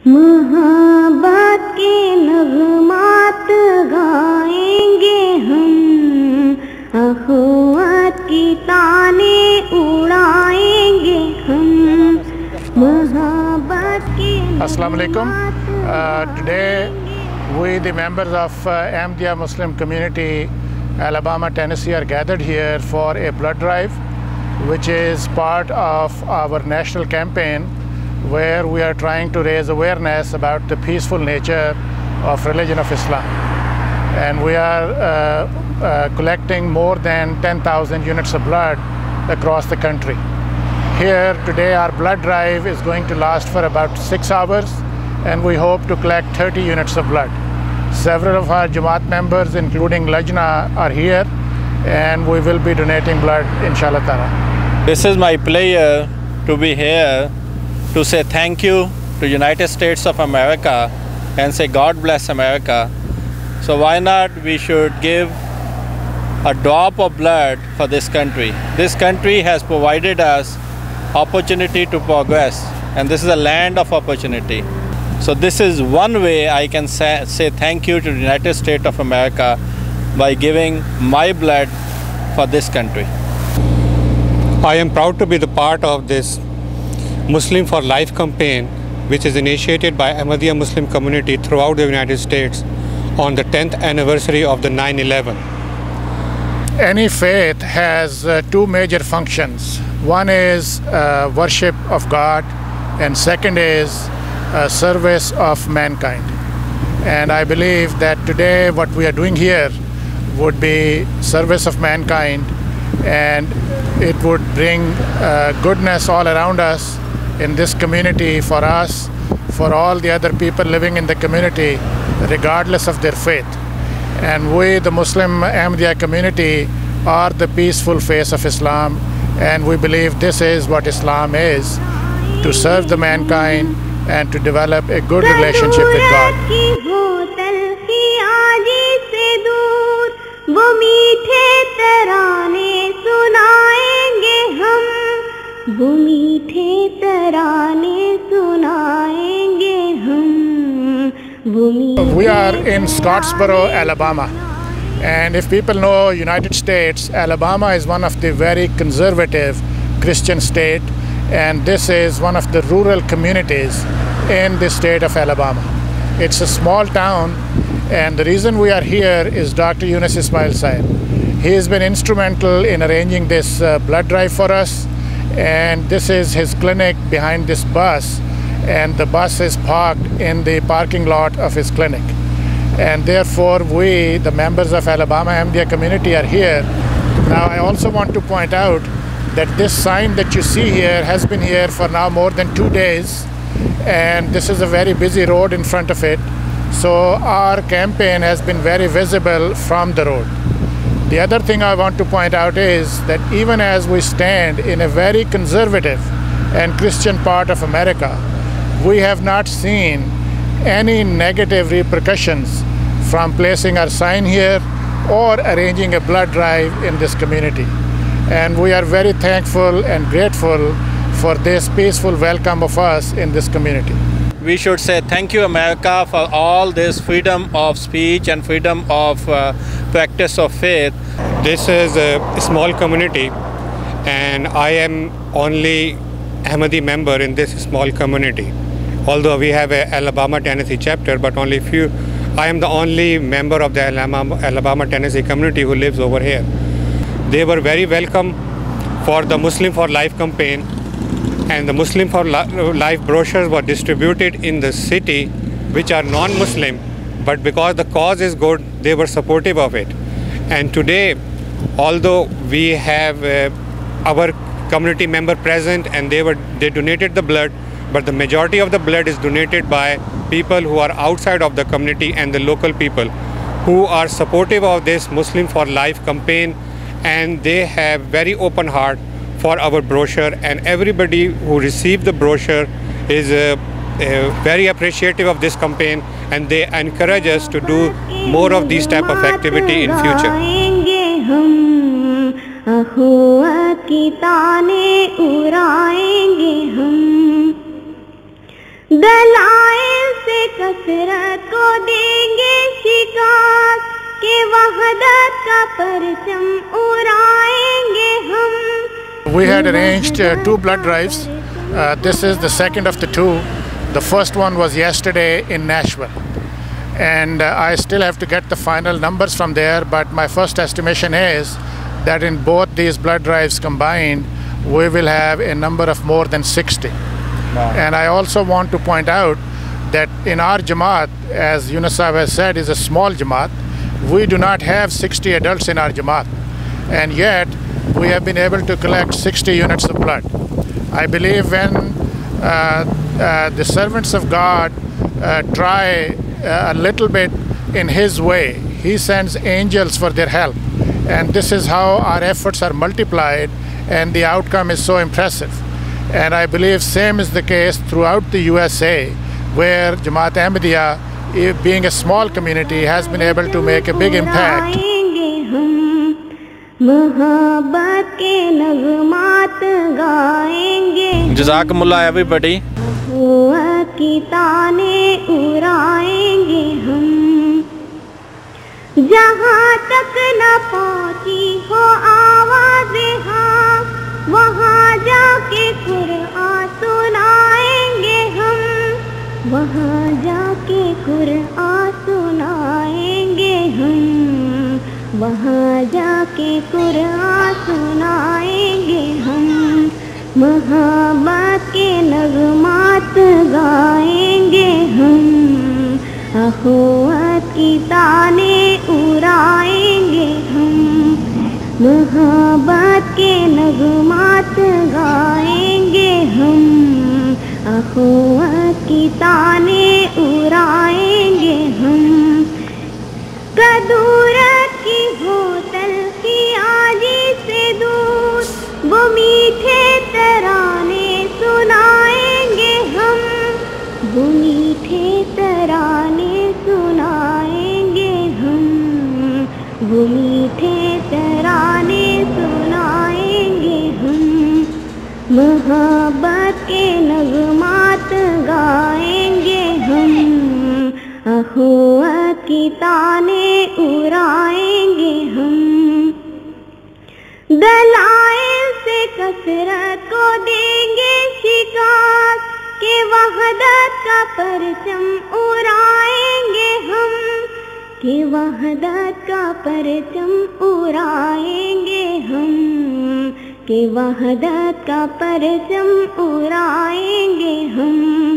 محبت کے نغمات گائیں گے ہم، اخوت کی تانے اڑائیں گے ہم، محبت کے Assalamu alaikum. Today we, the members of Ahmadiyya Muslim community, Alabama, Tennessee, are gathered here for a blood drive, which is part of our national campaign where we are trying to raise awareness about the peaceful nature of religion of Islam. And we are collecting more than 10,000 units of blood across the country. Here today our blood drive is going to last for about 6 hours, and we hope to collect 30 units of blood. Several of our Jamaat members, including Lajna, are here, and we will be donating blood, inshallah ta'ala. This is my pleasure to be here to say thank you to United States of America and say God bless America. So why not we should give a drop of blood for this country. This country has provided us opportunity to progress, and this is a land of opportunity. So this is one way I can say thank you to the United States of America by giving my blood for this country. I am proud to be the part of this Muslim for Life campaign, which is initiated by Ahmadiyya Muslim community throughout the United States on the 10th anniversary of the 9/11. Any faith has two major functions. One is worship of God, and second is service of mankind. And I believe that today what we are doing here would be service of mankind, and it would bring goodness all around us in this community, for us, for all the other people living in the community, regardless of their faith. And we, the Muslim Ahmadiyya community, are the peaceful face of Islam, and we believe this is what Islam is, to serve the mankind and to develop a good relationship with God. We are in Scottsboro, Alabama. And if people know United States, Alabama is one of the very conservative Christian state, and this is one of the rural communities in the state of Alabama. It's a small town, and the reason we are here is Dr. Yunus Ismail Sahib. He has been instrumental in arranging this blood drive for us, and this is his clinic behind this bus, and the bus is parked in the parking lot of his clinic. And therefore we, the members of Alabama Ahmadiyya community, are here. Now I also want to point out that this sign that you see here has been here for now more than 2 days, and this is a very busy road in front of it. So our campaign has been very visible from the road. The other thing I want to point out is that even as we stand in a very conservative and Christian part of America, we have not seen any negative repercussions from placing our sign here or arranging a blood drive in this community. And we are very thankful and grateful for this peaceful welcome of us in this community. We should say thank you, America, for all this freedom of speech and freedom of practice of faith. This is a small community, and I am only Ahmadi member in this small community. Although we have a Alabama, Tennessee chapter, but only few. I am the only member of the Alabama, Tennessee community who lives over here. They were very welcome for the Muslim for Life campaign, and the Muslim for Life brochures were distributed in the city, which are non-Muslim, but because the cause is good, they were supportive of it. And today, although we have our community member present and they donated the blood, but the majority of the blood is donated by people who are outside of the community and the local people who are supportive of this Muslim for Life campaign, and they have very open heart for our brochure, and everybody who received the brochure is very appreciative of this campaign, and they encourage us to do more of these type of activity in future. اخوت کی تانے اڑائیں گے ہم، دلائیں کثرت کو دیں گے شکست کہ وحدت کا پرچم اڑائیں گے ہم. We had arranged 2 blood drives. This is the second of the 2. The first one was yesterday in Nashville. And I still have to get the final numbers from there, but my first estimation is that in both these blood drives combined, we will have a number of more than 60. Wow. And I also want to point out that in our Jamaat, as Yunus Sahib has said, is a small Jamaat. We do not have 60 adults in our Jamaat. And yet, we have been able to collect 60 units of blood. I believe when the servants of God try a little bit in His way, He sends angels for their help. And this is how our efforts are multiplied, and the outcome is so impressive. And I believe same is the case throughout the USA, where Jamaat Ahmadiyya, being a small community, has been able to make a big impact. جزاکم اللہ everybody. کی تانے اڑائیں گے ہم جہاں تک نہ پہنچی ہو آواز ہاں وہاں جا کے قرآن سنائیں گے ہم وہاں جا کے قرآن سنائیں گے ہم وہاں جا کے قرآن سنائیں گے ہم محبت کے نغمات گائیں گے ہم اخوت کی تانے اڑائیں گے ہم محبت کے نغمات گائیں گے ہم اخوت کی تانے اڑائیں گے ہم کدورت کی ہوتل کی آجی سے دور وہ میٹھے ترانے سنائیں گے ہم وہ میٹھے ترانے سنائیں گے ہم وہ میٹھے ترانے سنائیں گے ہم محبت کے نغمات گائیں گے ہم اخوت کی تانے اڑائیں گے ہم دلائل سے کثرت کو دیں گے شکست کہ وحدت کا پرچم اڑائیں گے ہم کہ وحدت کا پرچم اڑائیں گے ہم کہ وحدت کا پرچم اڑائیں گے ہم